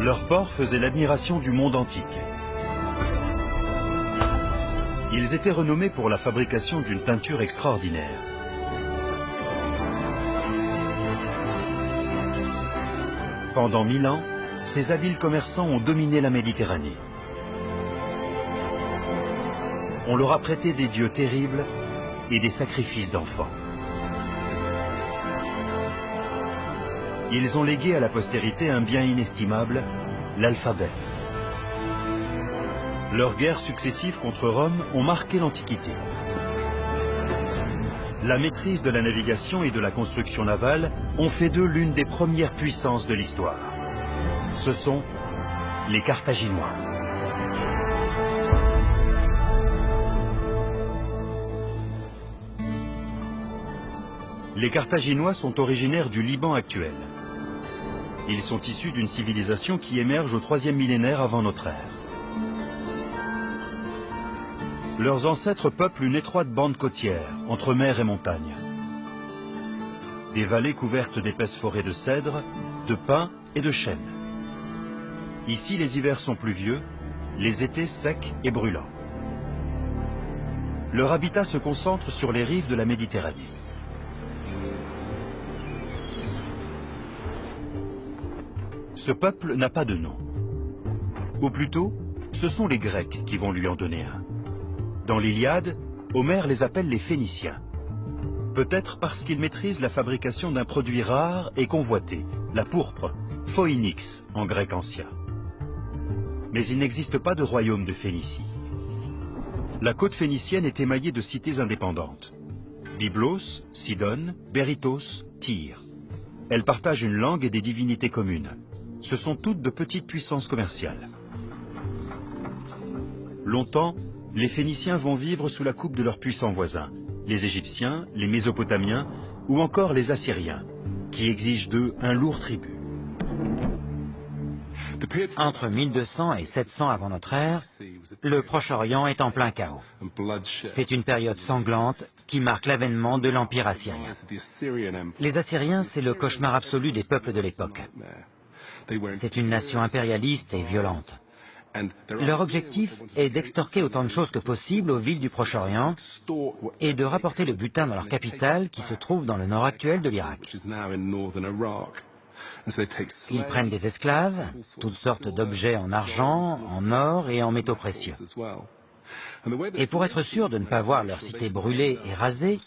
Leurs ports faisaient l'admiration du monde antique. Ils étaient renommés pour la fabrication d'une teinture extraordinaire. Pendant 1000 ans, ces habiles commerçants ont dominé la Méditerranée. On leur a prêté des dieux terribles et des sacrifices d'enfants. Ils ont légué à la postérité un bien inestimable, l'alphabet. Leurs guerres successives contre Rome ont marqué l'Antiquité. La maîtrise de la navigation et de la construction navale ont fait d'eux l'une des premières puissances de l'histoire. Ce sont les Carthaginois. Les Carthaginois sont originaires du Liban actuel. Ils sont issus d'une civilisation qui émerge au IIIe millénaire avant notre ère. Leurs ancêtres peuplent une étroite bande côtière, entre mer et montagne. Des vallées couvertes d'épaisses forêts de cèdres, de pins et de chênes. Ici, les hivers sont pluvieux, les étés secs et brûlants. Leur habitat se concentre sur les rives de la Méditerranée. Ce peuple n'a pas de nom. Ou plutôt, ce sont les Grecs qui vont lui en donner un. Dans l'Iliade, Homère les appelle les Phéniciens. Peut-être parce qu'ils maîtrisent la fabrication d'un produit rare et convoité, la pourpre, phoinix en grec ancien. Mais il n'existe pas de royaume de Phénicie. La côte phénicienne est émaillée de cités indépendantes. Byblos, Sidon, Berytos, Tyr. Elles partagent une langue et des divinités communes. Ce sont toutes de petites puissances commerciales. Longtemps, les Phéniciens vont vivre sous la coupe de leurs puissants voisins, les Égyptiens, les Mésopotamiens ou encore les Assyriens, qui exigent d'eux un lourd tribut. Entre 1200 et 700 avant notre ère, le Proche-Orient est en plein chaos. C'est une période sanglante qui marque l'avènement de l'Empire assyrien. Les Assyriens, c'est le cauchemar absolu des peuples de l'époque. C'est une nation impérialiste et violente. Leur objectif est d'extorquer autant de choses que possible aux villes du Proche-Orient et de rapporter le butin dans leur capitale qui se trouve dans le nord actuel de l'Irak. Ils prennent des esclaves, toutes sortes d'objets en argent, en or et en métaux précieux. Et pour être sûrs de ne pas voir leur cité brûlée et rasée,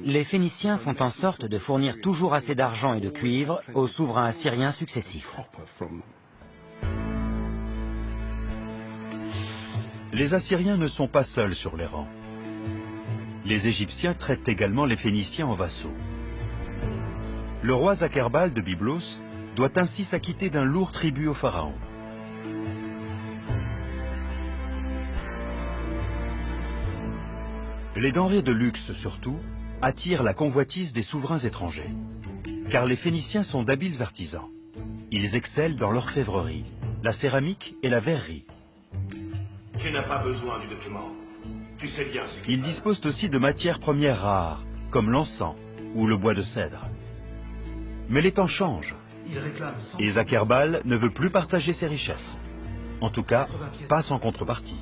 les Phéniciens font en sorte de fournir toujours assez d'argent et de cuivre aux souverains assyriens successifs. Les Assyriens ne sont pas seuls sur les rangs. Les Égyptiens traitent également les Phéniciens en vassaux. Le roi Zacherbal de Byblos doit ainsi s'acquitter d'un lourd tribut au pharaon. Les denrées de luxe, surtout, attirent la convoitise des souverains étrangers. Car les Phéniciens sont d'habiles artisans. Ils excellent dans l'orfèvrerie, la céramique et la verrerie. Tu n'as pas besoin du document. Tu sais bien ce qu'il Ils disposent aussi de matières premières rares, comme l'encens ou le bois de cèdre. Mais les temps changent. Et Zacherbal ne veut plus partager ses richesses. En tout cas, pas sans contrepartie.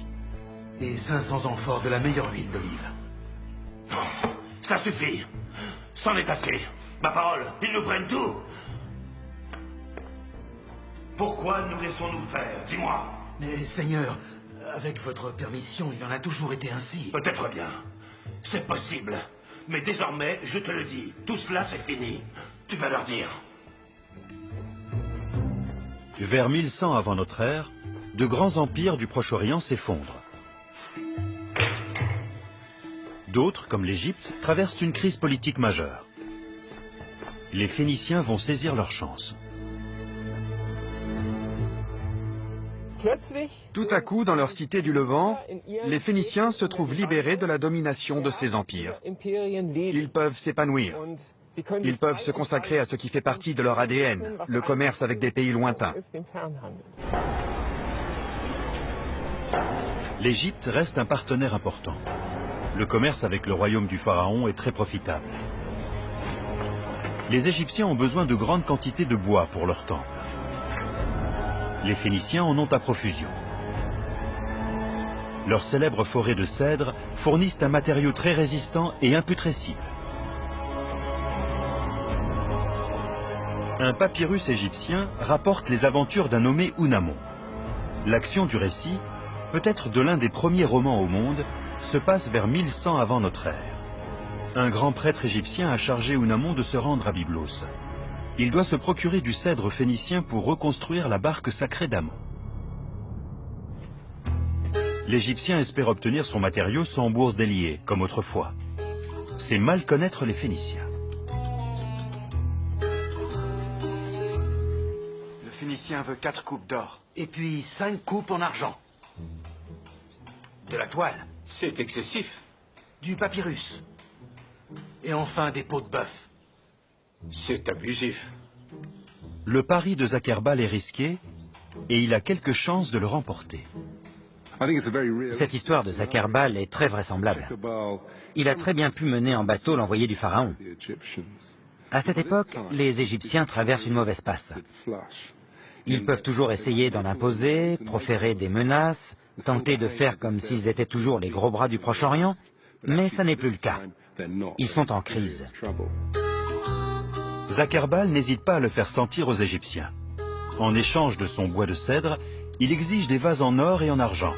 Et 500 amphores de la meilleure huile d'olive. Ça suffit. C'en est assez. Ma parole, ils nous prennent tout. Pourquoi nous laissons-nous faire? Dis-moi. Mais Seigneur, avec votre permission, il en a toujours été ainsi. Peut-être bien. C'est possible. Mais désormais, je te le dis, tout cela c'est fini. Tu vas leur dire. Vers 1100 avant notre ère, de grands empires du Proche-Orient s'effondrent. D'autres, comme l'Égypte, traversent une crise politique majeure. Les Phéniciens vont saisir leur chance. Tout à coup, dans leur cité du Levant, les Phéniciens se trouvent libérés de la domination de ces empires. Ils peuvent s'épanouir. Ils peuvent se consacrer à ce qui fait partie de leur ADN, le commerce avec des pays lointains. L'Égypte reste un partenaire important. Le commerce avec le royaume du pharaon est très profitable. Les Égyptiens ont besoin de grandes quantités de bois pour leur temple. Les Phéniciens en ont à profusion. Leurs célèbres forêts de cèdres fournissent un matériau très résistant et imputrescible. Un papyrus égyptien rapporte les aventures d'un nommé Ounamon. L'action du récit, peut-être de l'un des premiers romans au monde, se passe vers 1100 avant notre ère. Un grand prêtre égyptien a chargé Ounamon de se rendre à Byblos. Il doit se procurer du cèdre phénicien pour reconstruire la barque sacrée d'Amon. L'Égyptien espère obtenir son matériau sans bourse déliée, comme autrefois. C'est mal connaître les Phéniciens. Le Phénicien veut 4 coupes d'or. Et puis 5 coupes en argent. De la toile. C'est excessif. Du papyrus. Et enfin des peaux de bœuf. C'est abusif. Le pari de Zacherbal est risqué et il a quelques chances de le remporter. Cette histoire de Zacherbal est très vraisemblable. Il a très bien pu mener en bateau l'envoyé du pharaon. À cette époque, les Égyptiens traversent une mauvaise passe. Ils peuvent toujours essayer d'en imposer, proférer des menaces, tenter de faire comme s'ils étaient toujours les gros bras du Proche-Orient, mais ça n'est plus le cas. Ils sont en crise. Zacherbal n'hésite pas à le faire sentir aux Égyptiens. En échange de son bois de cèdre, il exige des vases en or et en argent,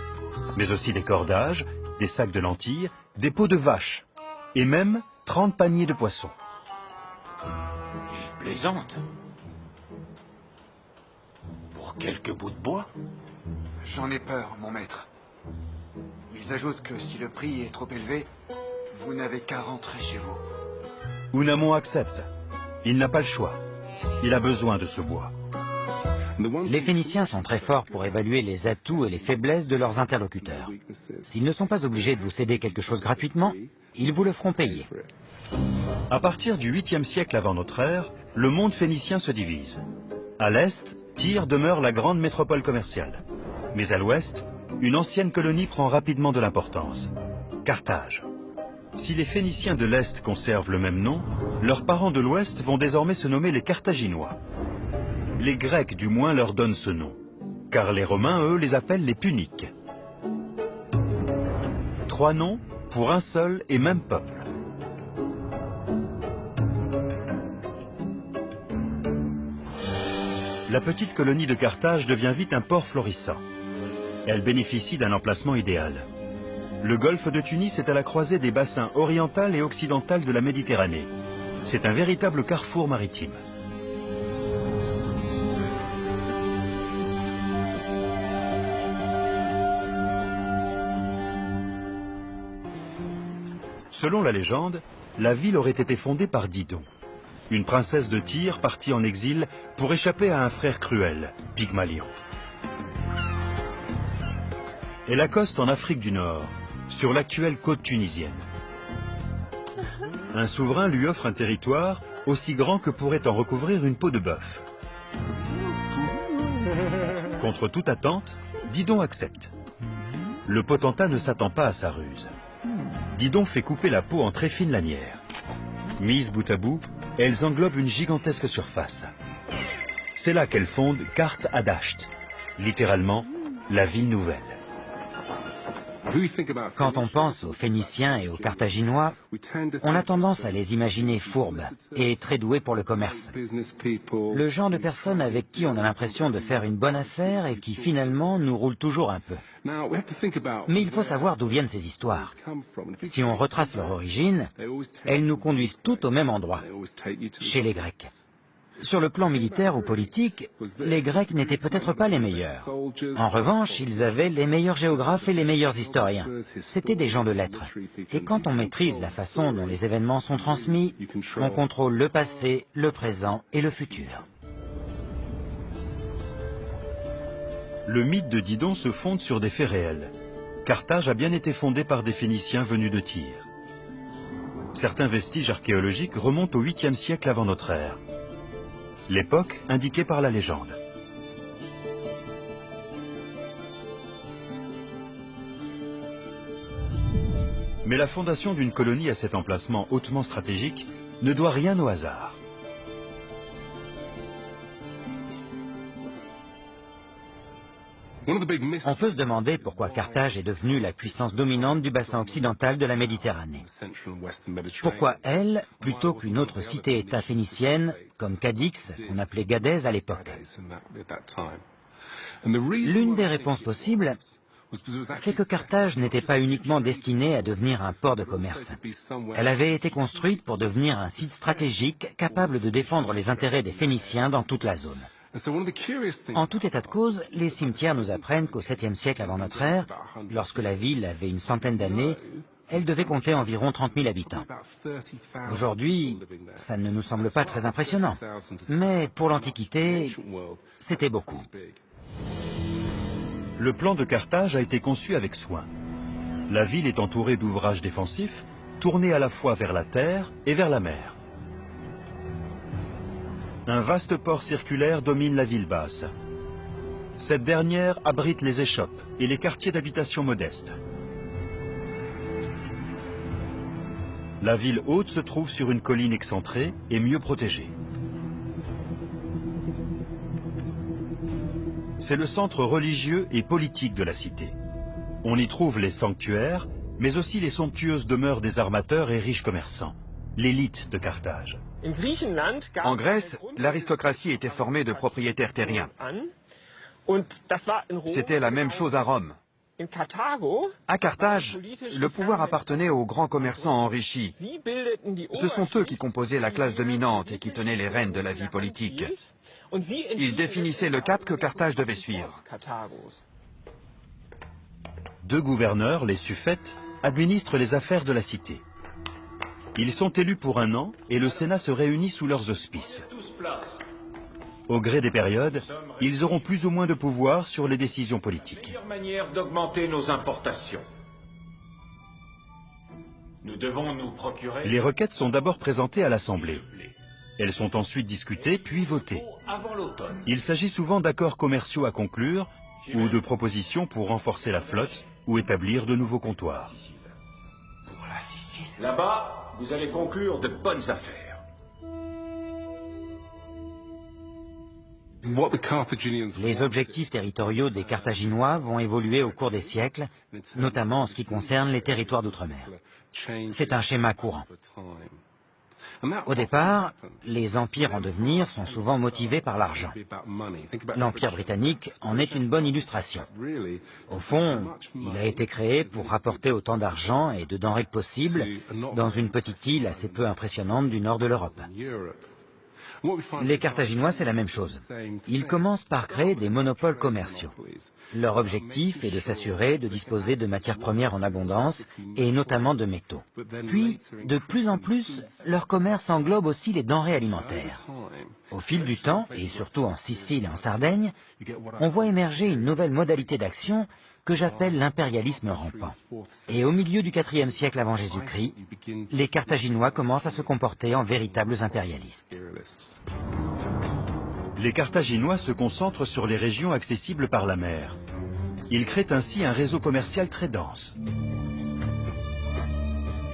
mais aussi des cordages, des sacs de lentilles, des peaux de vache, et même 30 paniers de poissons. Il plaisante. Pour quelques bouts de bois? J'en ai peur, mon maître. Ils ajoutent que si le prix est trop élevé, vous n'avez qu'à rentrer chez vous. Ounamon accepte. Il n'a pas le choix. Il a besoin de ce bois. Les Phéniciens sont très forts pour évaluer les atouts et les faiblesses de leurs interlocuteurs. S'ils ne sont pas obligés de vous céder quelque chose gratuitement, ils vous le feront payer. À partir du 8e siècle avant notre ère, le monde phénicien se divise. À l'est, Tyr demeure la grande métropole commerciale. Mais à l'ouest, une ancienne colonie prend rapidement de l'importance. Carthage. Si les Phéniciens de l'Est conservent le même nom, leurs parents de l'Ouest vont désormais se nommer les Carthaginois. Les Grecs, du moins, leur donnent ce nom, car les Romains, eux, les appellent les Puniques. 3 noms pour un seul et même peuple. La petite colonie de Carthage devient vite un port florissant. Elle bénéficie d'un emplacement idéal. Le golfe de Tunis est à la croisée des bassins oriental et occidental de la Méditerranée. C'est un véritable carrefour maritime. Selon la légende, la ville aurait été fondée par Didon, une princesse de Tyr partie en exil pour échapper à un frère cruel, Pygmalion. Elle accoste en Afrique du Nord, sur l'actuelle côte tunisienne. Un souverain lui offre un territoire aussi grand que pourrait en recouvrir une peau de bœuf. Contre toute attente, Didon accepte. Le potentat ne s'attend pas à sa ruse. Didon fait couper la peau en très fines lanières. Mises bout à bout, elles englobent une gigantesque surface. C'est là qu'elle fonde Kart Adasht, littéralement la ville nouvelle. Quand on pense aux Phéniciens et aux Carthaginois, on a tendance à les imaginer fourbes et très doués pour le commerce. Le genre de personnes avec qui on a l'impression de faire une bonne affaire et qui finalement nous roulent toujours un peu. Mais il faut savoir d'où viennent ces histoires. Si on retrace leur origine, elles nous conduisent toutes au même endroit, chez les Grecs. Sur le plan militaire ou politique, les Grecs n'étaient peut-être pas les meilleurs. En revanche, ils avaient les meilleurs géographes et les meilleurs historiens. C'étaient des gens de lettres. Et quand on maîtrise la façon dont les événements sont transmis, on contrôle le passé, le présent et le futur. Le mythe de Didon se fonde sur des faits réels. Carthage a bien été fondée par des Phéniciens venus de Tyr. Certains vestiges archéologiques remontent au 8e siècle avant notre ère. L'époque indiquée par la légende. Mais la fondation d'une colonie à cet emplacement hautement stratégique ne doit rien au hasard. On peut se demander pourquoi Carthage est devenue la puissance dominante du bassin occidental de la Méditerranée. Pourquoi elle, plutôt qu'une autre cité-État phénicienne, comme Cadix, qu'on appelait Gadès à l'époque? L'une des réponses possibles, c'est que Carthage n'était pas uniquement destinée à devenir un port de commerce. Elle avait été construite pour devenir un site stratégique capable de défendre les intérêts des Phéniciens dans toute la zone. En tout état de cause, les cimetières nous apprennent qu'au 7e siècle avant notre ère, lorsque la ville avait une centaine d'années, elle devait compter environ 30 000 habitants. Aujourd'hui, ça ne nous semble pas très impressionnant, mais pour l'Antiquité, c'était beaucoup. Le plan de Carthage a été conçu avec soin. La ville est entourée d'ouvrages défensifs, tournés à la fois vers la terre et vers la mer. Un vaste port circulaire domine la ville basse. Cette dernière abrite les échoppes et les quartiers d'habitation modestes. La ville haute se trouve sur une colline excentrée et mieux protégée. C'est le centre religieux et politique de la cité. On y trouve les sanctuaires, mais aussi les somptueuses demeures des armateurs et riches commerçants, l'élite de Carthage. En Grèce, l'aristocratie était formée de propriétaires terriens. C'était la même chose à Rome. À Carthage, le pouvoir appartenait aux grands commerçants enrichis. Ce sont eux qui composaient la classe dominante et qui tenaient les rênes de la vie politique. Ils définissaient le cap que Carthage devait suivre. Deux gouverneurs, les suffètes, administrent les affaires de la cité. Ils sont élus pour un an et le Sénat se réunit sous leurs auspices. Au gré des périodes, ils auront plus ou moins de pouvoir sur les décisions politiques. La meilleure manière d'augmenter nos importations. Nous devons nous procurer... Les requêtes sont d'abord présentées à l'Assemblée. Elles sont ensuite discutées puis votées. Il s'agit souvent d'accords commerciaux à conclure ou de propositions pour renforcer la flotte ou établir de nouveaux comptoirs. Pour la Sicile. Là-bas, vous allez conclure de bonnes affaires. Les objectifs territoriaux des Carthaginois vont évoluer au cours des siècles, notamment en ce qui concerne les territoires d'outre-mer. C'est un schéma courant. Au départ, les empires en devenir sont souvent motivés par l'argent. L'Empire britannique en est une bonne illustration. Au fond, il a été créé pour rapporter autant d'argent et de denrées que possible dans une petite île assez peu impressionnante du nord de l'Europe. Les Carthaginois, c'est la même chose. Ils commencent par créer des monopoles commerciaux. Leur objectif est de s'assurer de disposer de matières premières en abondance, et notamment de métaux. Puis, de plus en plus, leur commerce englobe aussi les denrées alimentaires. Au fil du temps, et surtout en Sicile et en Sardaigne, on voit émerger une nouvelle modalité d'action que j'appelle l'impérialisme rampant. Et au milieu du IVe siècle avant Jésus-Christ, les Carthaginois commencent à se comporter en véritables impérialistes. Les Carthaginois se concentrent sur les régions accessibles par la mer. Ils créent ainsi un réseau commercial très dense.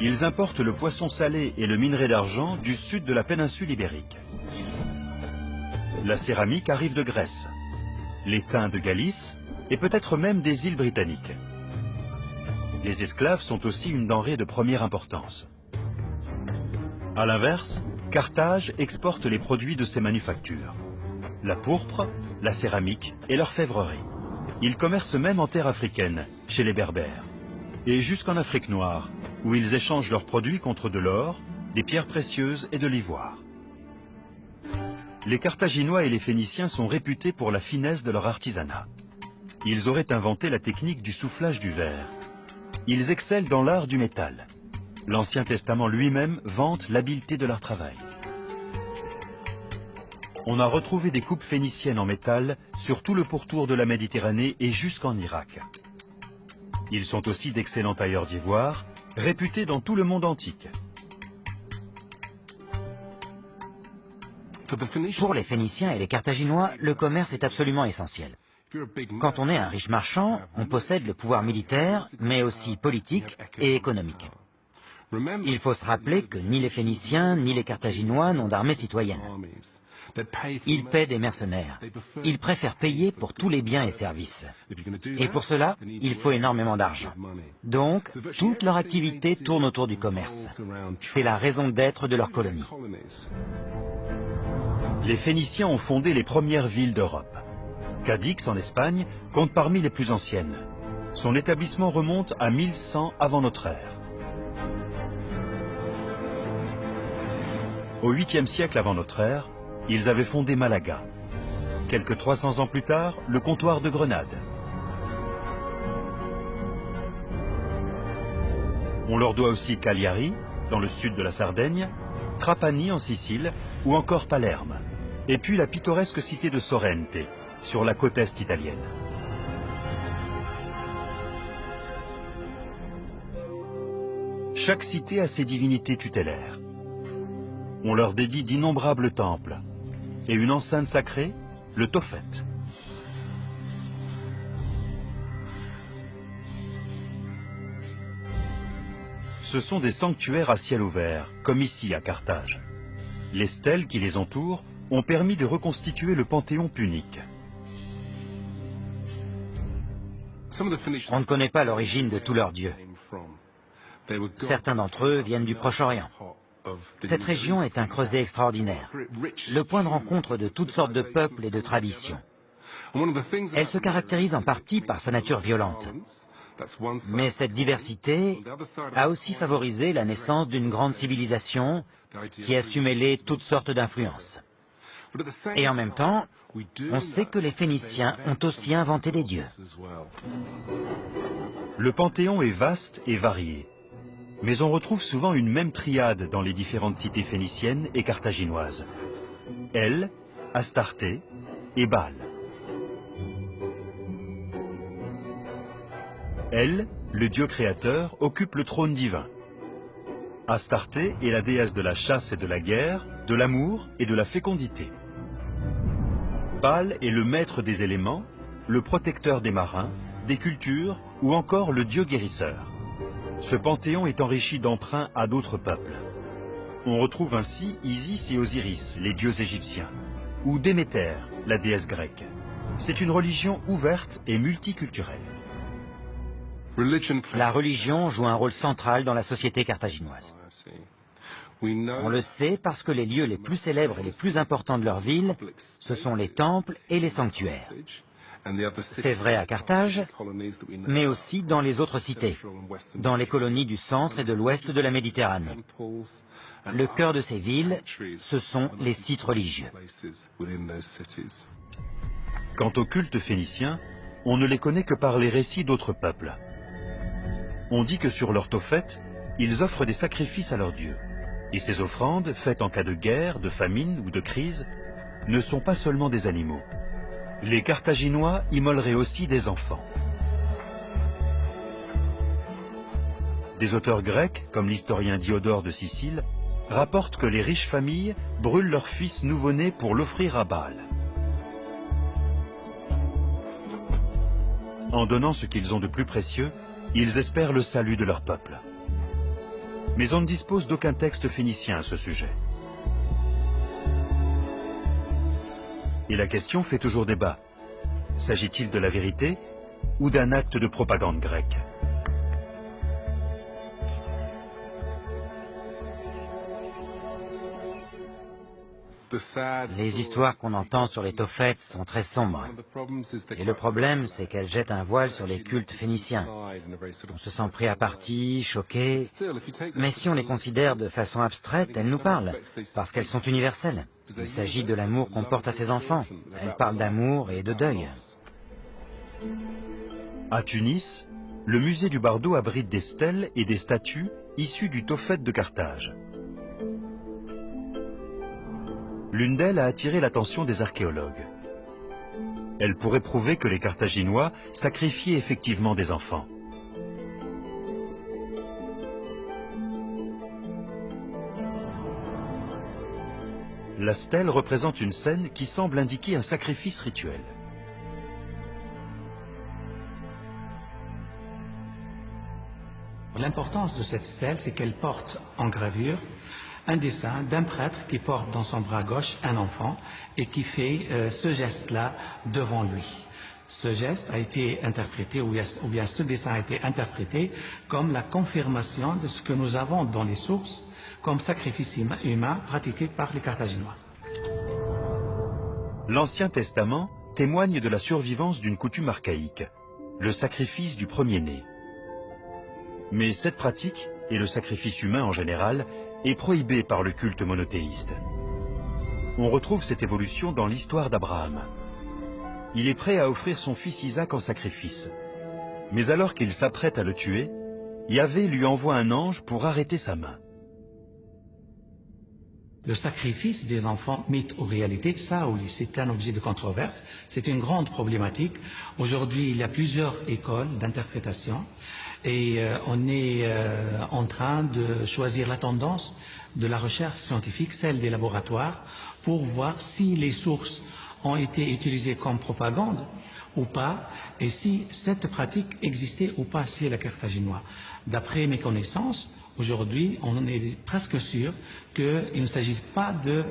Ils importent le poisson salé et le minerai d'argent du sud de la péninsule ibérique. La céramique arrive de Grèce, l'étain de Galice et peut-être même des îles britanniques. Les esclaves sont aussi une denrée de première importance. À l'inverse, Carthage exporte les produits de ses manufactures. La pourpre, la céramique et l'orfèvrerie. Ils commercent même en terre africaine, chez les Berbères. Et jusqu'en Afrique noire, où ils échangent leurs produits contre de l'or, des pierres précieuses et de l'ivoire. Les Carthaginois et les Phéniciens sont réputés pour la finesse de leur artisanat. Ils auraient inventé la technique du soufflage du verre. Ils excellent dans l'art du métal. L'Ancien Testament lui-même vante l'habileté de leur travail. On a retrouvé des coupes phéniciennes en métal sur tout le pourtour de la Méditerranée et jusqu'en Irak. Ils sont aussi d'excellents tailleurs d'ivoire, réputés dans tout le monde antique. Pour les Phéniciens et les Carthaginois, le commerce est absolument essentiel. Quand on est un riche marchand, on possède le pouvoir militaire, mais aussi politique et économique. Il faut se rappeler que ni les Phéniciens ni les Carthaginois n'ont d'armée citoyenne. Ils paient des mercenaires. Ils préfèrent payer pour tous les biens et services. Et pour cela, il faut énormément d'argent. Donc, toute leur activité tourne autour du commerce. C'est la raison d'être de leur colonie. Les Phéniciens ont fondé les premières villes d'Europe. Cadix, en Espagne, compte parmi les plus anciennes. Son établissement remonte à 1100 avant notre ère. Au 8e siècle avant notre ère, ils avaient fondé Malaga. Quelques 300 ans plus tard, le comptoir de Grenade. On leur doit aussi Cagliari, dans le sud de la Sardaigne, Trapani en Sicile, ou encore Palerme. Et puis la pittoresque cité de Sorrente, sur la côte est italienne. Chaque cité a ses divinités tutélaires. On leur dédie d'innombrables temples et une enceinte sacrée, le Tophet. Ce sont des sanctuaires à ciel ouvert, comme ici à Carthage. Les stèles qui les entourent ont permis de reconstituer le panthéon punique. On ne connaît pas l'origine de tous leurs dieux. Certains d'entre eux viennent du Proche-Orient. Cette région est un creuset extraordinaire, le point de rencontre de toutes sortes de peuples et de traditions. Elle se caractérise en partie par sa nature violente. Mais cette diversité a aussi favorisé la naissance d'une grande civilisation qui a su mêler toutes sortes d'influences. Et en même temps, on sait que les Phéniciens ont aussi inventé des dieux. Le panthéon est vaste et varié. Mais on retrouve souvent une même triade dans les différentes cités phéniciennes et carthaginoises. El, Astarté et Baal. El, le dieu créateur, occupe le trône divin. Astarté est la déesse de la chasse et de la guerre, de l'amour et de la fécondité. Baal est le maître des éléments, le protecteur des marins, des cultures ou encore le dieu guérisseur. Ce panthéon est enrichi d'emprunts à d'autres peuples. On retrouve ainsi Isis et Osiris, les dieux égyptiens, ou Déméter, la déesse grecque. C'est une religion ouverte et multiculturelle. La religion joue un rôle central dans la société carthaginoise. On le sait parce que les lieux les plus célèbres et les plus importants de leur ville, ce sont les temples et les sanctuaires. C'est vrai à Carthage, mais aussi dans les autres cités, dans les colonies du centre et de l'ouest de la Méditerranée. Le cœur de ces villes, ce sont les sites religieux. Quant au culte phénicien, on ne les connaît que par les récits d'autres peuples. On dit que sur leur Tophet, ils offrent des sacrifices à leurs dieux. Et ces offrandes, faites en cas de guerre, de famine ou de crise, ne sont pas seulement des animaux. Les Carthaginois immoleraient aussi des enfants. Des auteurs grecs, comme l'historien Diodore de Sicile, rapportent que les riches familles brûlent leurs fils nouveau-nés pour l'offrir à Baal. En donnant ce qu'ils ont de plus précieux, ils espèrent le salut de leur peuple. Mais on ne dispose d'aucun texte phénicien à ce sujet. Et la question fait toujours débat. S'agit-il de la vérité ou d'un acte de propagande grecque ? Les histoires qu'on entend sur les Tophets sont très sombres. Et le problème, c'est qu'elles jettent un voile sur les cultes phéniciens. On se sent pris à partie, choqué, mais si on les considère de façon abstraite, elles nous parlent, parce qu'elles sont universelles. Il s'agit de l'amour qu'on porte à ses enfants. Elles parlent d'amour et de deuil. À Tunis, le musée du Bardo abrite des stèles et des statues issues du Tophet de Carthage. L'une d'elles a attiré l'attention des archéologues. Elle pourrait prouver que les Carthaginois sacrifiaient effectivement des enfants. La stèle représente une scène qui semble indiquer un sacrifice rituel. L'importance de cette stèle, c'est qu'elle porte en gravure un dessin d'un prêtre qui porte dans son bras gauche un enfant et qui fait ce geste-là devant lui. Ce geste a été interprété, ou bien ce dessin a été interprété comme la confirmation de ce que nous avons dans les sources comme sacrifice humain pratiqué par les Carthaginois. L'Ancien Testament témoigne de la survivance d'une coutume archaïque, le sacrifice du premier-né. Mais cette pratique, et le sacrifice humain en général, est prohibée par le culte monothéiste. On retrouve cette évolution dans l'histoire d'Abraham. Il est prêt à offrir son fils Isaac en sacrifice. Mais alors qu'il s'apprête à le tuer, Yahvé lui envoie un ange pour arrêter sa main. Le sacrifice des enfants, mythe ou réalité, ça oui, c'est un objet de controverse, c'est une grande problématique. Aujourd'hui, il y a plusieurs écoles d'interprétation et on est en train de choisir la tendance de la recherche scientifique, celle des laboratoires, pour voir si les sources ont été utilisées comme propagande ou pas, et si cette pratique existait ou pas chez les Carthaginois. D'après mes connaissances, aujourd'hui, on est presque sûr qu'il ne s'agit pas de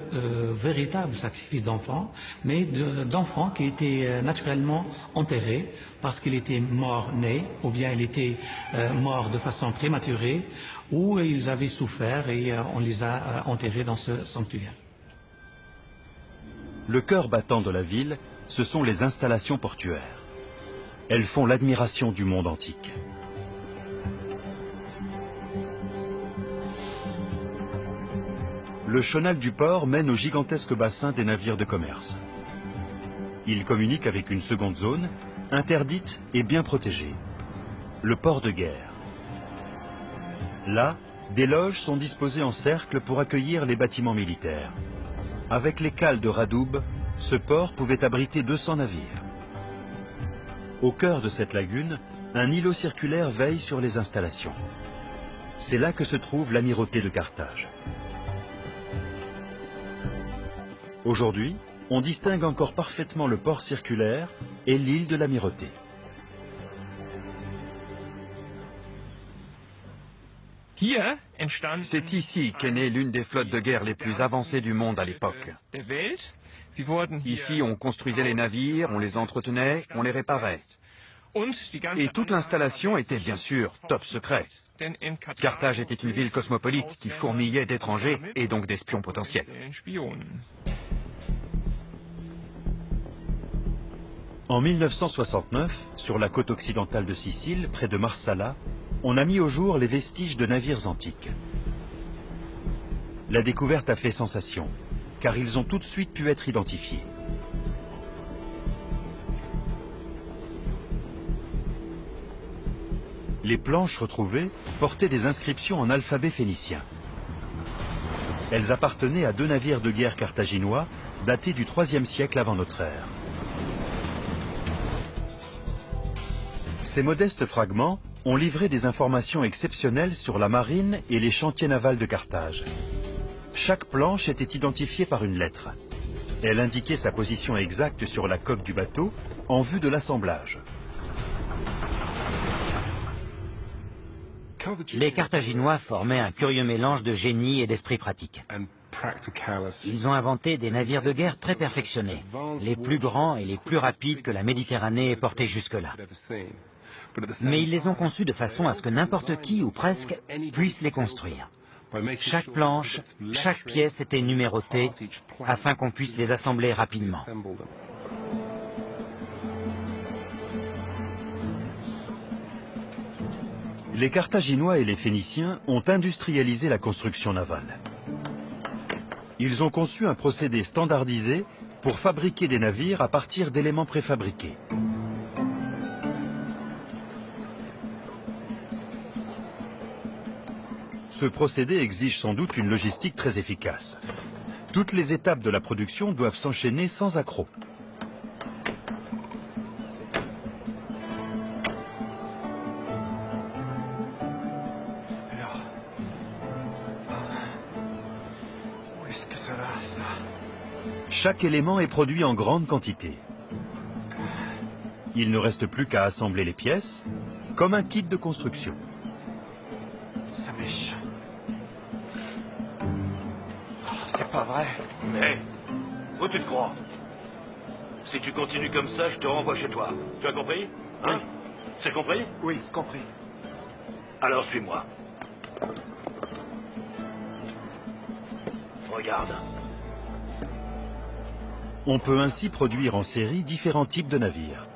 véritables sacrifices d'enfants, mais d'enfants qui étaient naturellement enterrés parce qu'il était mort-né, ou bien il était mort de façon prématurée, ou ils avaient souffert et on les a enterrés dans ce sanctuaire. Le cœur battant de la ville, ce sont les installations portuaires. Elles font l'admiration du monde antique. Le chenal du port mène au gigantesque bassin des navires de commerce. Il communique avec une seconde zone, interdite et bien protégée, le port de guerre. Là, des loges sont disposées en cercle pour accueillir les bâtiments militaires. Avec les cales de Radoub, ce port pouvait abriter 200 navires. Au cœur de cette lagune, un îlot circulaire veille sur les installations. C'est là que se trouve l'amirauté de Carthage. Aujourd'hui, on distingue encore parfaitement le port circulaire et l'île de l'amirauté. C'est ici qu'est née l'une des flottes de guerre les plus avancées du monde à l'époque. Ici, on construisait les navires, on les entretenait, on les réparait. Et toute l'installation était bien sûr top secret. Carthage était une ville cosmopolite qui fourmillait d'étrangers et donc d'espions potentiels. En 1969, sur la côte occidentale de Sicile, près de Marsala, on a mis au jour les vestiges de navires antiques. La découverte a fait sensation, car ils ont tout de suite pu être identifiés. Les planches retrouvées portaient des inscriptions en alphabet phénicien. Elles appartenaient à 2 navires de guerre carthaginois datés du IIIe siècle avant notre ère. Ces modestes fragments ont livré des informations exceptionnelles sur la marine et les chantiers navals de Carthage. Chaque planche était identifiée par une lettre. Elle indiquait sa position exacte sur la coque du bateau en vue de l'assemblage. Les Carthaginois formaient un curieux mélange de génie et d'esprit pratique. Ils ont inventé des navires de guerre très perfectionnés, les plus grands et les plus rapides que la Méditerranée ait portés jusque-là. Mais ils les ont conçus de façon à ce que n'importe qui, ou presque, puisse les construire. Chaque planche, chaque pièce était numérotée afin qu'on puisse les assembler rapidement. Les Carthaginois et les Phéniciens ont industrialisé la construction navale. Ils ont conçu un procédé standardisé pour fabriquer des navires à partir d'éléments préfabriqués. Ce procédé exige sans doute une logistique très efficace. Toutes les étapes de la production doivent s'enchaîner sans accroc. Chaque élément est produit en grande quantité. Il ne reste plus qu'à assembler les pièces, comme un kit de construction. pas vrai. Hé, où tu te crois? Si tu continues comme ça, je te renvoie chez toi. Tu as compris? Hein? Oui. C'est compris? Oui, compris. Alors suis-moi. Regarde. On peut ainsi produire en série différents types de navires.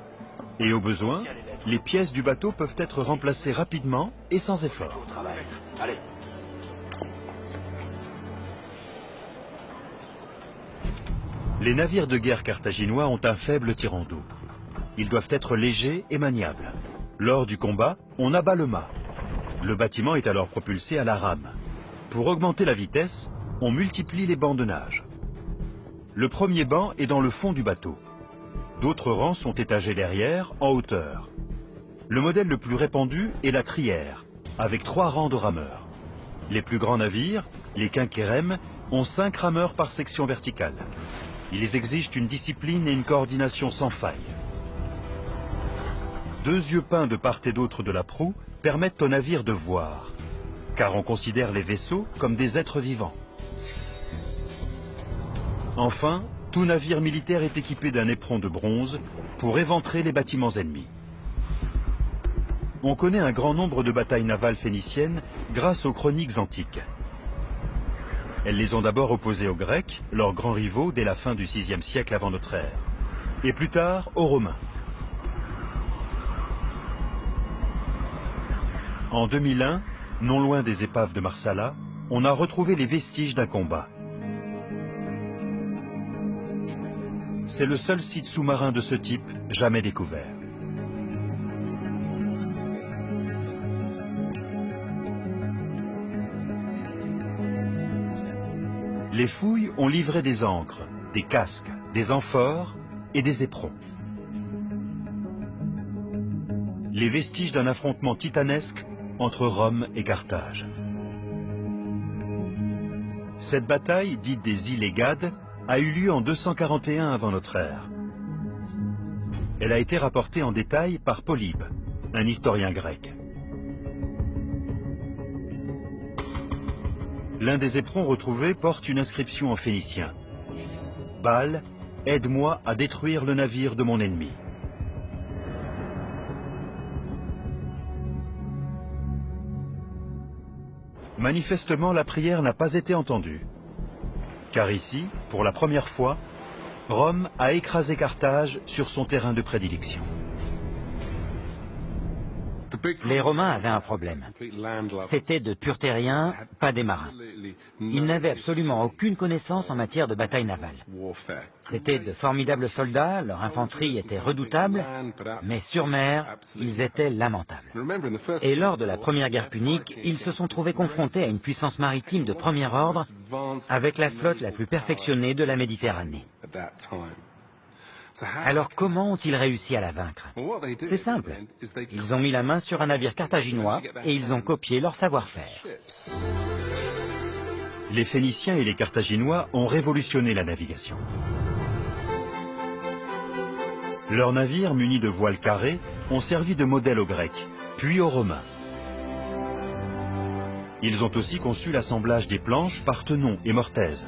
Et au besoin, les pièces du bateau peuvent être remplacées rapidement et sans effort. Au travail. Allez. Les navires de guerre carthaginois ont un faible tirant d'eau. Ils doivent être légers et maniables. Lors du combat, on abat le mât. Le bâtiment est alors propulsé à la rame. Pour augmenter la vitesse, on multiplie les bancs de nage. Le premier banc est dans le fond du bateau. D'autres rangs sont étagés derrière, en hauteur. Le modèle le plus répandu est la trière, avec 3 rangs de rameurs. Les plus grands navires, les quinquérèmes, ont 5 rameurs par section verticale. Ils exigent une discipline et une coordination sans faille. 2 yeux peints de part et d'autre de la proue permettent au navire de voir, car on considère les vaisseaux comme des êtres vivants. Enfin, tout navire militaire est équipé d'un éperon de bronze pour éventrer les bâtiments ennemis. On connaît un grand nombre de batailles navales phéniciennes grâce aux chroniques antiques. Elles les ont d'abord opposées aux Grecs, leurs grands rivaux dès la fin du VIe siècle avant notre ère, et plus tard aux Romains. En 2001, non loin des épaves de Marsala, on a retrouvé les vestiges d'un combat. C'est le seul site sous-marin de ce type jamais découvert. Les fouilles ont livré des ancres, des casques, des amphores et des éperons. Les vestiges d'un affrontement titanesque entre Rome et Carthage. Cette bataille, dite des îles Égades, a eu lieu en 241 avant notre ère. Elle a été rapportée en détail par Polybe, un historien grec. L'un des éperons retrouvés porte une inscription en phénicien. « Baal, aide-moi à détruire le navire de mon ennemi. » Manifestement, la prière n'a pas été entendue. Car ici, pour la première fois, Rome a écrasé Carthage sur son terrain de prédilection. Les Romains avaient un problème. C'était de purs terriens, pas des marins. Ils n'avaient absolument aucune connaissance en matière de bataille navale. C'étaient de formidables soldats, leur infanterie était redoutable, mais sur mer, ils étaient lamentables. Et lors de la première guerre punique, ils se sont trouvés confrontés à une puissance maritime de premier ordre avec la flotte la plus perfectionnée de la Méditerranée. Alors comment ont-ils réussi à la vaincre? C'est simple. Ils ont mis la main sur un navire carthaginois et ils ont copié leur savoir-faire. Les Phéniciens et les Carthaginois ont révolutionné la navigation. Leurs navires munis de voiles carrées ont servi de modèle aux Grecs, puis aux Romains. Ils ont aussi conçu l'assemblage des planches par Tenon et Mortaise.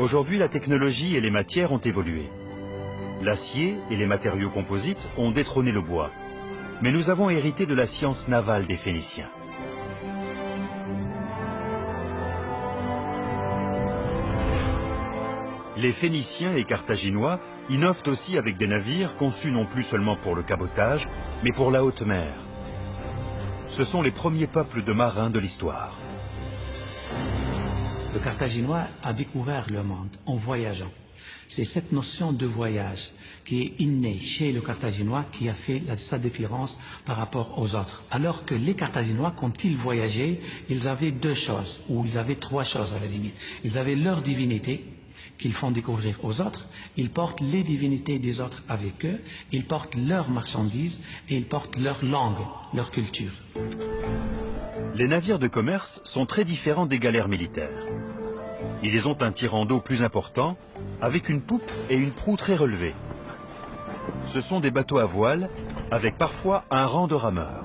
Aujourd'hui, la technologie et les matières ont évolué. L'acier et les matériaux composites ont détrôné le bois. Mais nous avons hérité de la science navale des Phéniciens. Les Phéniciens et Carthaginois innovent aussi avec des navires conçus non plus seulement pour le cabotage, mais pour la haute mer. Ce sont les premiers peuples de marins de l'histoire. Le Carthaginois a découvert le monde en voyageant. C'est cette notion de voyage qui est innée chez le Carthaginois qui a fait sa différence par rapport aux autres. Alors que les Carthaginois, quand ils voyageaient, ils avaient 2 choses, ou ils avaient 3 choses à la limite. Ils avaient leur divinité, qu'ils font découvrir aux autres, ils portent les divinités des autres avec eux, ils portent leurs marchandises et ils portent leur langue, leur culture. Les navires de commerce sont très différents des galères militaires. Ils ont un tirant d'eau plus important, avec une poupe et une proue très relevées. Ce sont des bateaux à voile, avec parfois un rang de rameurs.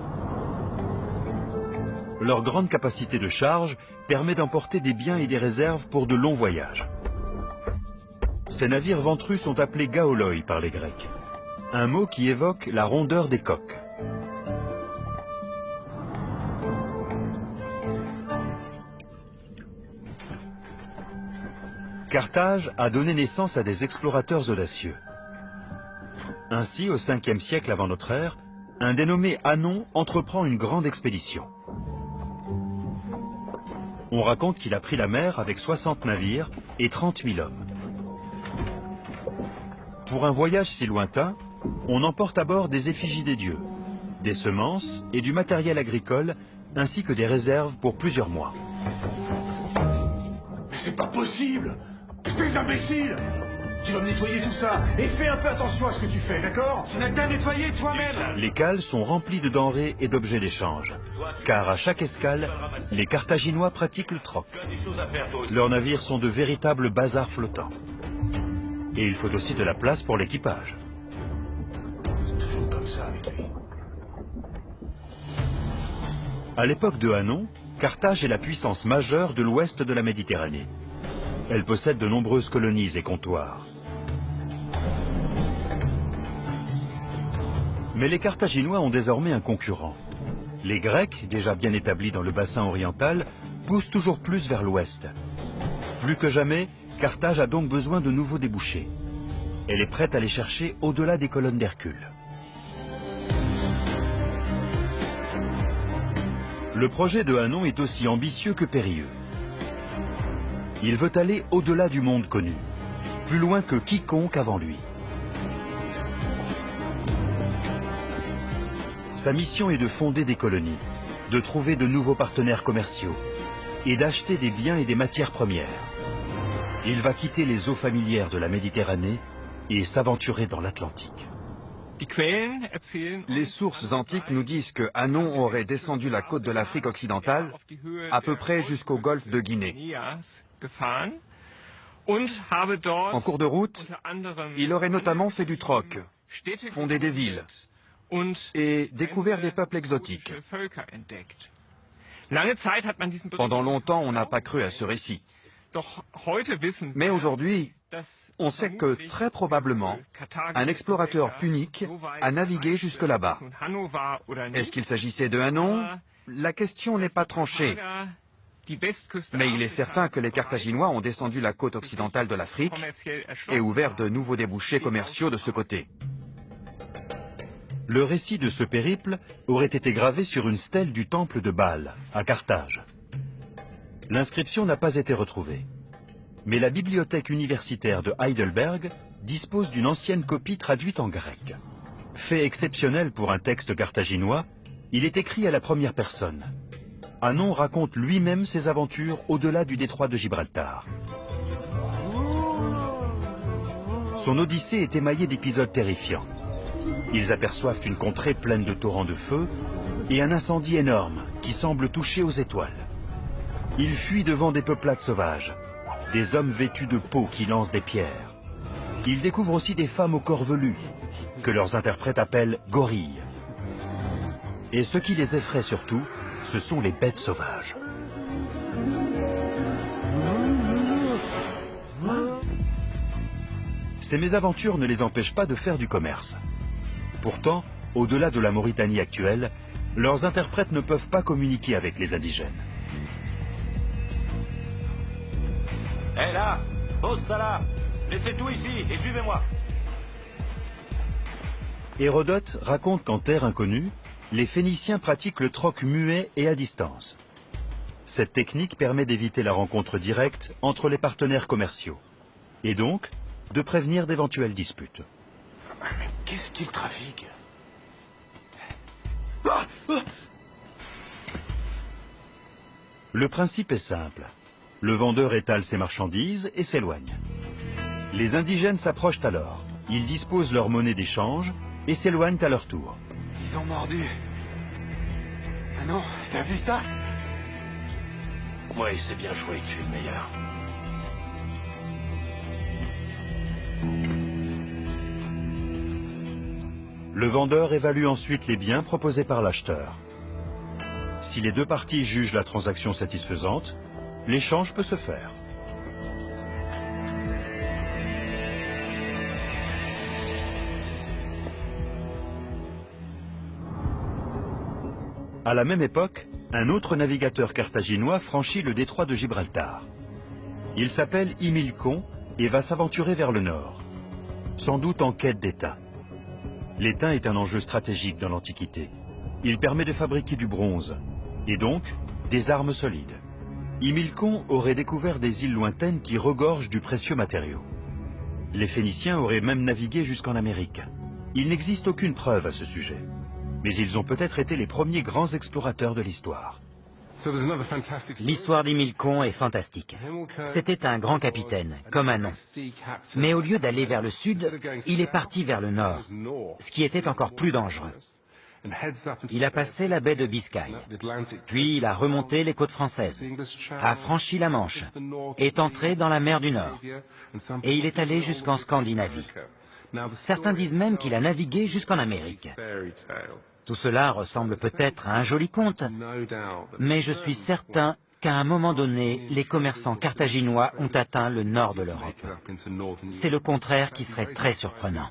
Leur grande capacité de charge permet d'emporter des biens et des réserves pour de longs voyages. Ces navires ventrus sont appelés gaoloi par les Grecs, un mot qui évoque la rondeur des coques. Carthage a donné naissance à des explorateurs audacieux. Ainsi, au 5e siècle avant notre ère, un dénommé Hanon entreprend une grande expédition. On raconte qu'il a pris la mer avec 60 navires et 30 000 hommes. Pour un voyage si lointain, on emporte à bord des effigies des dieux, des semences et du matériel agricole, ainsi que des réserves pour plusieurs mois. Mais c'est pas possible! Espèce d'imbécile! Tu vas me nettoyer tout ça, et fais un peu attention à ce que tu fais, d'accord? Tu n'as qu'à nettoyer toi-même! Les cales sont remplies de denrées et d'objets d'échange, car à chaque escale, les Carthaginois pratiquent le troc. Leurs navires sont de véritables bazars flottants. Et il faut aussi de la place pour l'équipage. C'est toujours comme ça avec lui. À l'époque de Hanon, Carthage est la puissance majeure de l'ouest de la Méditerranée. Elle possède de nombreuses colonies et comptoirs. Mais les Carthaginois ont désormais un concurrent. Les Grecs, déjà bien établis dans le bassin oriental, poussent toujours plus vers l'ouest. Plus que jamais, Carthage a donc besoin de nouveaux débouchés. Elle est prête à les chercher au-delà des colonnes d'Hercule. Le projet de Hanon est aussi ambitieux que périlleux. Il veut aller au-delà du monde connu, plus loin que quiconque avant lui. Sa mission est de fonder des colonies, de trouver de nouveaux partenaires commerciaux et d'acheter des biens et des matières premières. Il va quitter les eaux familières de la Méditerranée et s'aventurer dans l'Atlantique. Les sources antiques nous disent que Hanon aurait descendu la côte de l'Afrique occidentale à peu près jusqu'au golfe de Guinée. En cours de route, il aurait notamment fait du troc, fondé des villes et découvert des peuples exotiques. Pendant longtemps, on n'a pas cru à ce récit. Mais aujourd'hui, on sait que très probablement, un explorateur punique a navigué jusque là-bas. Est-ce qu'il s'agissait de Hanon? La question n'est pas tranchée. Mais il est certain que les Carthaginois ont descendu la côte occidentale de l'Afrique et ouvert de nouveaux débouchés commerciaux de ce côté. Le récit de ce périple aurait été gravé sur une stèle du temple de Baal, à Carthage. L'inscription n'a pas été retrouvée. Mais la bibliothèque universitaire de Heidelberg dispose d'une ancienne copie traduite en grec. Fait exceptionnel pour un texte carthaginois, il est écrit à la première personne. Hanon raconte lui-même ses aventures au-delà du détroit de Gibraltar. Son odyssée est émaillée d'épisodes terrifiants. Ils aperçoivent une contrée pleine de torrents de feu et un incendie énorme qui semble toucher aux étoiles. Ils fuient devant des peuplades sauvages, des hommes vêtus de peau qui lancent des pierres. Ils découvrent aussi des femmes au corps velu, que leurs interprètes appellent gorilles. Et ce qui les effraie surtout, ce sont les bêtes sauvages. Ces mésaventures ne les empêchent pas de faire du commerce. Pourtant, au-delà de la Mauritanie actuelle, leurs interprètes ne peuvent pas communiquer avec les indigènes. Hé là, pose ça là. Laissez tout ici et suivez-moi. Hérodote raconte qu'en terre inconnue, les Phéniciens pratiquent le troc muet et à distance. Cette technique permet d'éviter la rencontre directe entre les partenaires commerciaux et donc de prévenir d'éventuelles disputes. Mais qu'est-ce qu'il trafique? Le principe est simple. Le vendeur étale ses marchandises et s'éloigne. Les indigènes s'approchent alors. Ils disposent leur monnaie d'échange et s'éloignent à leur tour. Ils ont mordu. Ah non, t'as vu ça? Oui, c'est bien joué, tu es le meilleur. Le vendeur évalue ensuite les biens proposés par l'acheteur. Si Si les deux parties jugent la transaction satisfaisante, l'échange peut se faire. À la même époque, un autre navigateur carthaginois franchit le détroit de Gibraltar. Il s'appelle Imilcon et va s'aventurer vers le nord, sans doute en quête d'étain. L'étain est un enjeu stratégique dans l'Antiquité. Il permet de fabriquer du bronze, et donc des armes solides. Imilcon aurait découvert des îles lointaines qui regorgent du précieux matériau. Les Phéniciens auraient même navigué jusqu'en Amérique. Il n'existe aucune preuve à ce sujet, mais ils ont peut-être été les premiers grands explorateurs de l'histoire. L'histoire d'Imilcon est fantastique. C'était un grand capitaine, comme un nom. Mais au lieu d'aller vers le sud, il est parti vers le nord, ce qui était encore plus dangereux. Il a passé la baie de Biscaye, puis il a remonté les côtes françaises, a franchi la Manche, est entré dans la mer du Nord, et il est allé jusqu'en Scandinavie. Certains disent même qu'il a navigué jusqu'en Amérique. Tout cela ressemble peut-être à un joli conte, mais je suis certain qu'à un moment donné, les commerçants carthaginois ont atteint le nord de l'Europe. C'est le contraire qui serait très surprenant.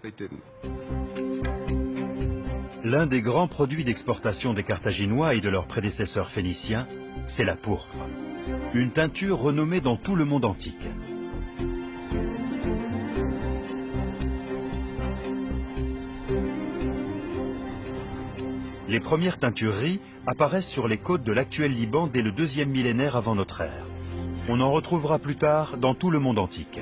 L'un des grands produits d'exportation des Carthaginois et de leurs prédécesseurs phéniciens, c'est la pourpre, une teinture renommée dans tout le monde antique. Les premières teintureries apparaissent sur les côtes de l'actuel Liban dès le 2e millénaire avant notre ère. On en retrouvera plus tard dans tout le monde antique.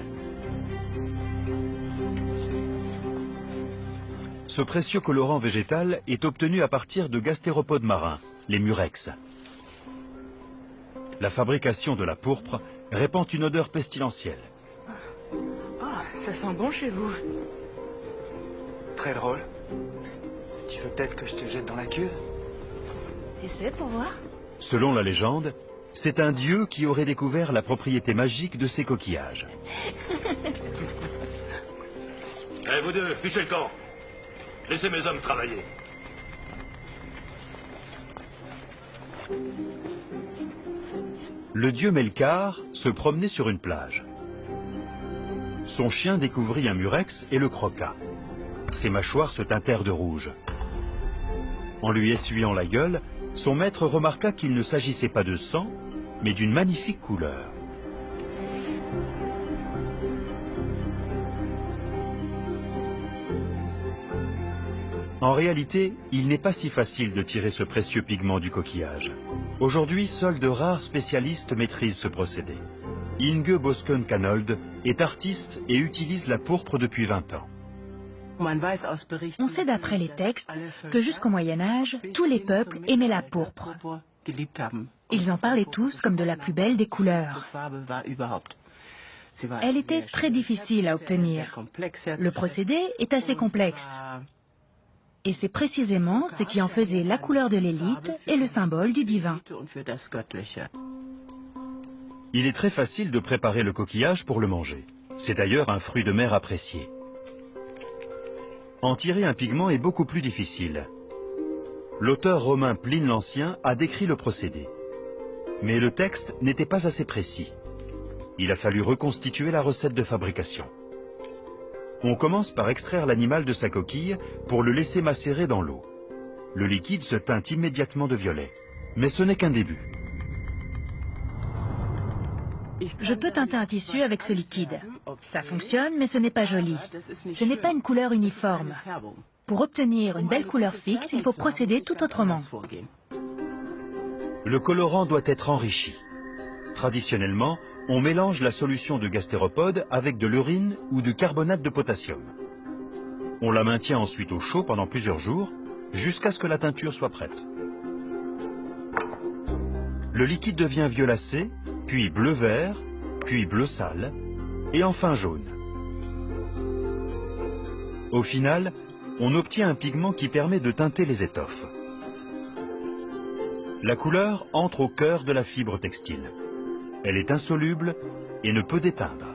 Ce précieux colorant végétal est obtenu à partir de gastéropodes marins, les murex. La fabrication de la pourpre répand une odeur pestilentielle. Oh, ça sent bon chez vous. Très drôle. Tu veux peut-être que je te jette dans la cuve? Essaie pour voir. Selon la légende, c'est un dieu qui aurait découvert la propriété magique de ces coquillages. Eh, vous deux, fichez le camp. Laissez mes hommes travailler. Le dieu Melkar se promenait sur une plage. Son chien découvrit un murex et le croqua. Ses mâchoires se teintèrent de rouge. En lui essuyant la gueule, son maître remarqua qu'il ne s'agissait pas de sang, mais d'une magnifique couleur. En réalité, il n'est pas si facile de tirer ce précieux pigment du coquillage. Aujourd'hui, seuls de rares spécialistes maîtrisent ce procédé. Inge Bosken-Canold est artiste et utilise la pourpre depuis 20 ans. On sait d'après les textes que jusqu'au Moyen-Âge, tous les peuples aimaient la pourpre. Ils en parlaient tous comme de la plus belle des couleurs. Elle était très difficile à obtenir. Le procédé est assez complexe. Et c'est précisément ce qui en faisait la couleur de l'élite et le symbole du divin. Il est très facile de préparer le coquillage pour le manger. C'est d'ailleurs un fruit de mer apprécié. En tirer un pigment est beaucoup plus difficile. L'auteur romain Pline l'Ancien a décrit le procédé. Mais le texte n'était pas assez précis. Il a fallu reconstituer la recette de fabrication. On commence par extraire l'animal de sa coquille pour le laisser macérer dans l'eau. Le liquide se teinte immédiatement de violet. Mais ce n'est qu'un début. Je peux teinter un tissu avec ce liquide. Ça fonctionne, mais ce n'est pas joli. Ce n'est pas une couleur uniforme. Pour obtenir une belle couleur fixe, il faut procéder tout autrement. Le colorant doit être enrichi. Traditionnellement, on mélange la solution de gastéropode avec de l'urine ou du carbonate de potassium. On la maintient ensuite au chaud pendant plusieurs jours, jusqu'à ce que la teinture soit prête. Le liquide devient violacé, puis bleu-vert, puis bleu sale, et enfin jaune. Au final, on obtient un pigment qui permet de teinter les étoffes. La couleur entre au cœur de la fibre textile. Elle est insoluble et ne peut déteindre.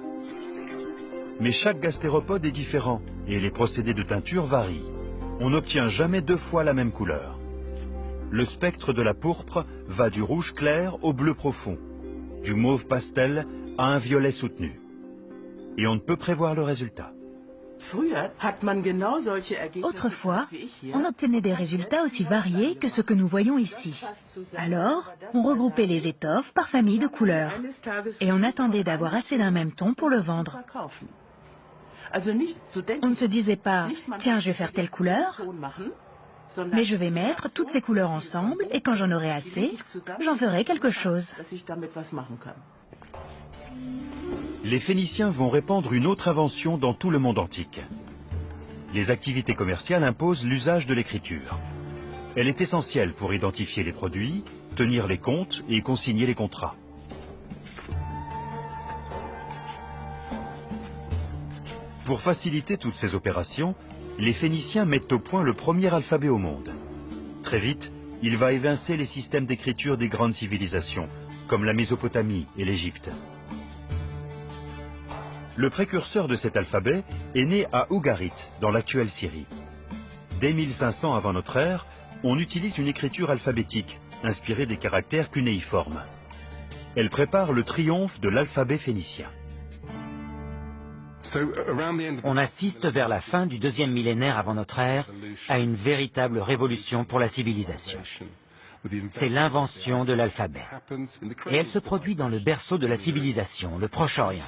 Mais chaque gastéropode est différent et les procédés de teinture varient. On n'obtient jamais deux fois la même couleur. le spectre de la pourpre va du rouge clair au bleu profond, du mauve pastel à un violet soutenu. Et on ne peut prévoir le résultat. Autrefois, on obtenait des résultats aussi variés que ceux que nous voyons ici. Alors, on regroupait les étoffes par famille de couleurs. Et on attendait d'avoir assez d'un même ton pour le vendre. On ne se disait pas « Tiens, je vais faire telle couleur », mais je vais mettre toutes ces couleurs ensemble et quand j'en aurai assez, j'en ferai quelque chose. Les Phéniciens vont répandre une autre invention dans tout le monde antique. Les activités commerciales imposent l'usage de l'écriture. Elle est essentielle pour identifier les produits, tenir les comptes et consigner les contrats. Pour faciliter toutes ces opérations, les Phéniciens mettent au point le premier alphabet au monde. Très vite, il va évincer les systèmes d'écriture des grandes civilisations, comme la Mésopotamie et l'Égypte. Le précurseur de cet alphabet est né à Ougarit, dans l'actuelle Syrie. Dès 1500 avant notre ère, on utilise une écriture alphabétique, inspirée des caractères cunéiformes. Elle prépare le triomphe de l'alphabet phénicien. On assiste vers la fin du deuxième millénaire avant notre ère à une véritable révolution pour la civilisation. C'est l'invention de l'alphabet. Et elle se produit dans le berceau de la civilisation, le Proche-Orient.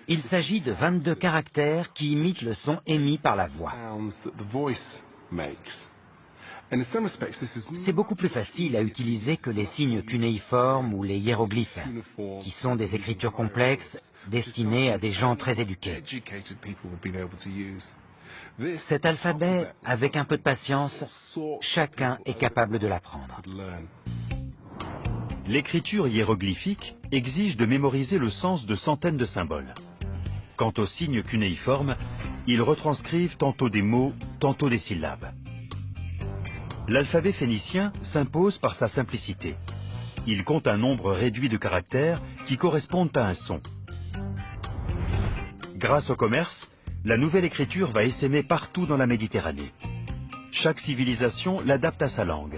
Il s'agit de 22 caractères qui imitent le son émis par la voix. C'est beaucoup plus facile à utiliser que les signes cunéiformes ou les hiéroglyphes, qui sont des écritures complexes destinées à des gens très éduqués. Cet alphabet, avec un peu de patience, chacun est capable de l'apprendre. L'écriture hiéroglyphique exige de mémoriser le sens de centaines de symboles. Quant aux signes cunéiformes, ils retranscrivent tantôt des mots, tantôt des syllabes. L'alphabet phénicien s'impose par sa simplicité. Il compte un nombre réduit de caractères qui correspondent à un son. Grâce au commerce, la nouvelle écriture va essaimer partout dans la Méditerranée. Chaque civilisation l'adapte à sa langue,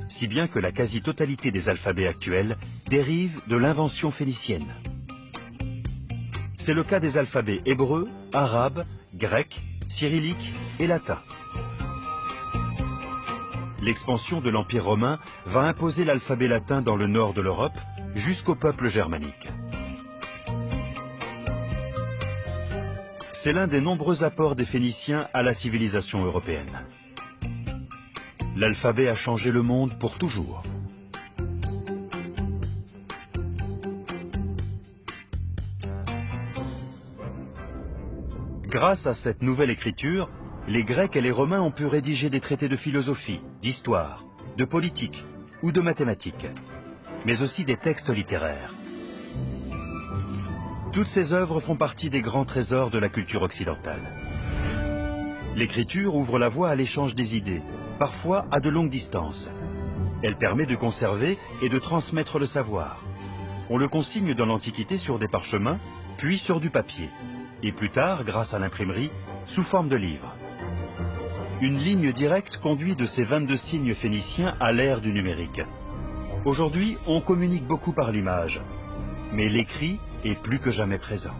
si bien que la quasi-totalité des alphabets actuels dérive de l'invention phénicienne. C'est le cas des alphabets hébreu, arabe, grec, cyrillique et latin. L'expansion de l'Empire romain va imposer l'alphabet latin dans le nord de l'Europe jusqu'au peuple germanique. C'est l'un des nombreux apports des Phéniciens à la civilisation européenne. L'alphabet a changé le monde pour toujours. Grâce à cette nouvelle écriture, les Grecs et les Romains ont pu rédiger des traités de philosophie, d'histoire, de politique ou de mathématiques, mais aussi des textes littéraires. Toutes ces œuvres font partie des grands trésors de la culture occidentale. L'écriture ouvre la voie à l'échange des idées, parfois à de longues distances. Elle permet de conserver et de transmettre le savoir. On le consigne dans l'Antiquité sur des parchemins, puis sur du papier, et plus tard, grâce à l'imprimerie, sous forme de livres. Une ligne directe conduit de ces 22 signes phéniciens à l'ère du numérique. Aujourd'hui, on communique beaucoup par l'image, mais l'écrit est plus que jamais présent.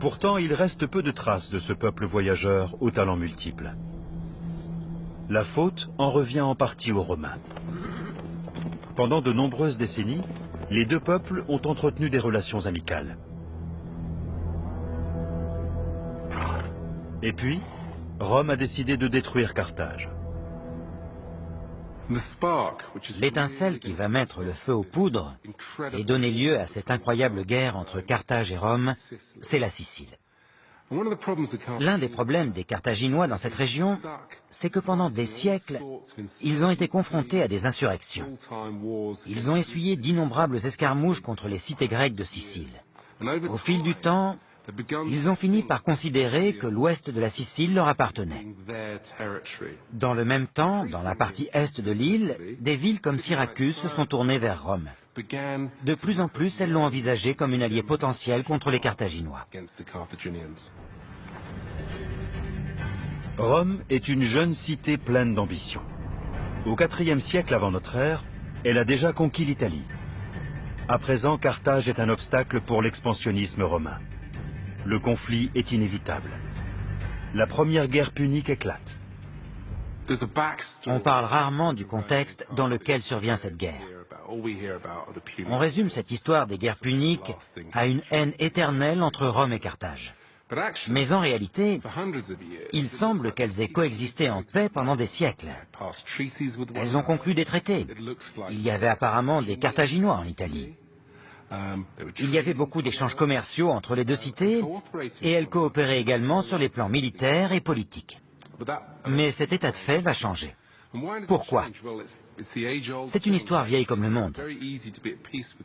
Pourtant, il reste peu de traces de ce peuple voyageur aux talents multiples. La faute en revient en partie aux Romains. Pendant de nombreuses décennies, les deux peuples ont entretenu des relations amicales. Et puis, Rome a décidé de détruire Carthage. L'étincelle qui va mettre le feu aux poudres et donner lieu à cette incroyable guerre entre Carthage et Rome, c'est la Sicile. L'un des problèmes des Carthaginois dans cette région, c'est que pendant des siècles, ils ont été confrontés à des insurrections. Ils ont essuyé d'innombrables escarmouches contre les cités grecques de Sicile. Au fil du temps, ils ont fini par considérer que l'ouest de la Sicile leur appartenait. Dans le même temps, dans la partie est de l'île, des villes comme Syracuse se sont tournées vers Rome. De plus en plus, elles l'ont envisagé comme une alliée potentielle contre les Carthaginois. Rome est une jeune cité pleine d'ambition. Au IVe siècle avant notre ère, elle a déjà conquis l'Italie. À présent, Carthage est un obstacle pour l'expansionnisme romain. Le conflit est inévitable. La première guerre punique éclate. On parle rarement du contexte dans lequel survient cette guerre. On résume cette histoire des guerres puniques à une haine éternelle entre Rome et Carthage. Mais en réalité, il semble qu'elles aient coexisté en paix pendant des siècles. Elles ont conclu des traités. Il y avait apparemment des Carthaginois en Italie. Il y avait beaucoup d'échanges commerciaux entre les deux cités et elles coopéraient également sur les plans militaires et politiques. Mais cet état de fait va changer. Pourquoi? C'est une histoire vieille comme le monde.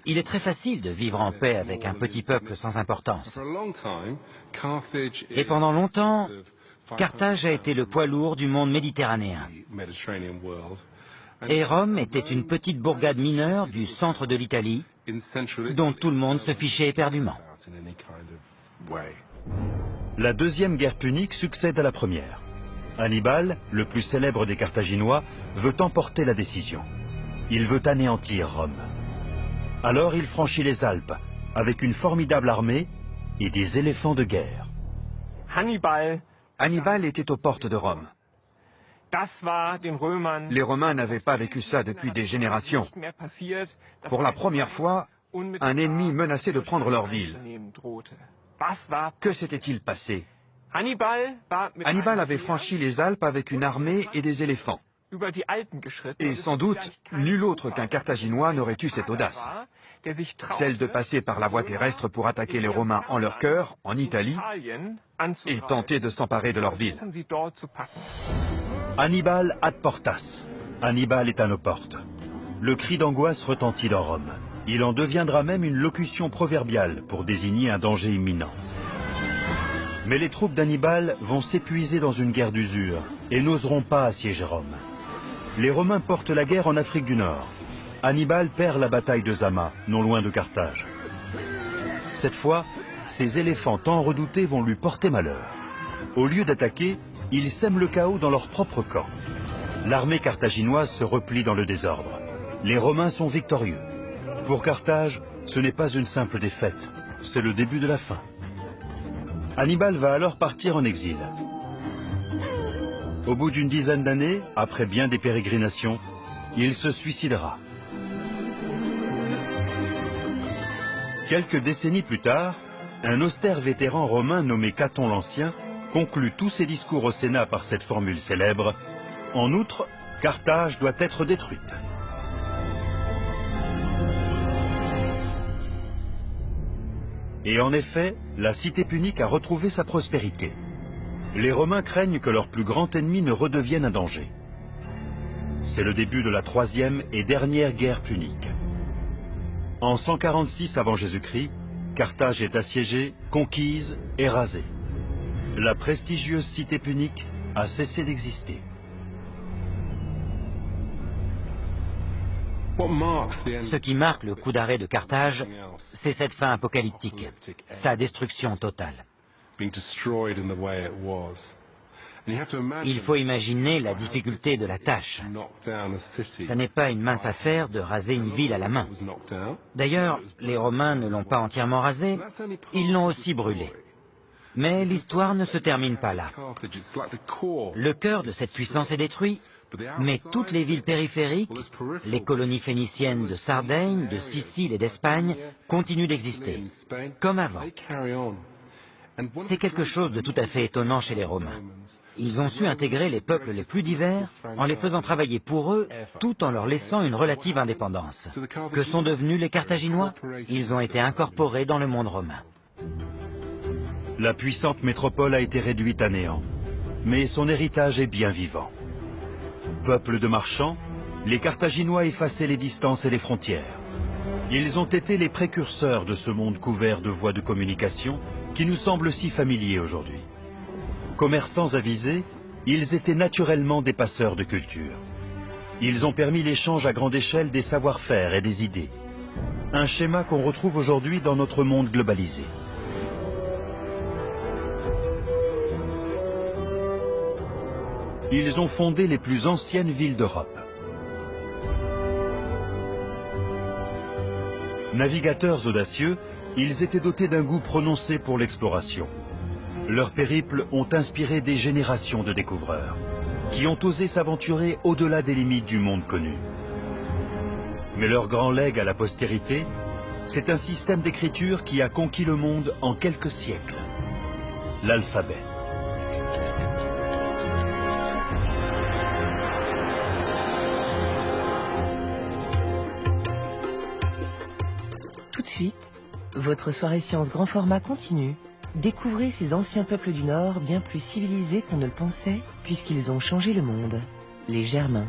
Il est très facile de vivre en paix avec un petit peuple sans importance. Et pendant longtemps, Carthage a été le poids lourd du monde méditerranéen. Et Rome était une petite bourgade mineure du centre de l'Italie, dont tout le monde se fichait éperdument. La deuxième guerre punique succède à la première. Hannibal, le plus célèbre des Carthaginois, veut emporter la décision. Il veut anéantir Rome. Alors il franchit les Alpes, avec une formidable armée et des éléphants de guerre. Hannibal était aux portes de Rome. Les Romains n'avaient pas vécu ça depuis des générations. Pour la première fois, un ennemi menaçait de prendre leur ville. Que s'était-il passé? Hannibal avait franchi les Alpes avec une armée et des éléphants. Et sans doute, nul autre qu'un Carthaginois n'aurait eu cette audace. Celle de passer par la voie terrestre pour attaquer les Romains en leur cœur, en Italie, et tenter de s'emparer de leur ville. Hannibal ad portas. Hannibal est à nos portes. Le cri d'angoisse retentit dans Rome. Il en deviendra même une locution proverbiale pour désigner un danger imminent. Mais les troupes d'Hannibal vont s'épuiser dans une guerre d'usure et n'oseront pas assiéger Rome. Les Romains portent la guerre en Afrique du Nord. Hannibal perd la bataille de Zama, non loin de Carthage. Cette fois, ces éléphants tant redoutés vont lui porter malheur. Au lieu d'attaquer, ils sèment le chaos dans leur propre camp. L'armée carthaginoise se replie dans le désordre. Les Romains sont victorieux. Pour Carthage, ce n'est pas une simple défaite, c'est le début de la fin. Hannibal va alors partir en exil. Au bout d'une dizaine d'années, après bien des pérégrinations, il se suicidera. Quelques décennies plus tard, un austère vétéran romain nommé Caton l'Ancien conclut tous ses discours au Sénat par cette formule célèbre « En outre, Carthage doit être détruite ». Et en effet, la cité punique a retrouvé sa prospérité. Les Romains craignent que leur plus grand ennemi ne redevienne un danger. C'est le début de la troisième et dernière guerre punique. En 146 avant Jésus-Christ, Carthage est assiégée, conquise et rasée. La prestigieuse cité punique a cessé d'exister. Ce qui marque le coup d'arrêt de Carthage, c'est cette fin apocalyptique, sa destruction totale. Il faut imaginer la difficulté de la tâche. Ce n'est pas une mince affaire de raser une ville à la main. D'ailleurs, les Romains ne l'ont pas entièrement rasée, ils l'ont aussi brûlée. Mais l'histoire ne se termine pas là. Le cœur de cette puissance est détruit, mais toutes les villes périphériques, les colonies phéniciennes de Sardaigne, de Sicile et d'Espagne, continuent d'exister, comme avant. C'est quelque chose de tout à fait étonnant chez les Romains. Ils ont su intégrer les peuples les plus divers en les faisant travailler pour eux, tout en leur laissant une relative indépendance. Que sont devenus les Carthaginois? Ils ont été incorporés dans le monde romain. La puissante métropole a été réduite à néant, mais son héritage est bien vivant. Peuple de marchands, les Carthaginois effaçaient les distances et les frontières. Ils ont été les précurseurs de ce monde couvert de voies de communication qui nous semble si familier aujourd'hui. Commerçants avisés, ils étaient naturellement des passeurs de culture. Ils ont permis l'échange à grande échelle des savoir-faire et des idées. Un schéma qu'on retrouve aujourd'hui dans notre monde globalisé. Ils ont fondé les plus anciennes villes d'Europe. Navigateurs audacieux, ils étaient dotés d'un goût prononcé pour l'exploration. Leurs périples ont inspiré des générations de découvreurs, qui ont osé s'aventurer au-delà des limites du monde connu. Mais leur grand legs à la postérité, c'est un système d'écriture qui a conquis le monde en quelques siècles. L'alphabet. Tout de suite, votre soirée science grand format continue. Découvrez ces anciens peuples du Nord bien plus civilisés qu'on ne le pensait, puisqu'ils ont changé le monde. Les Germains.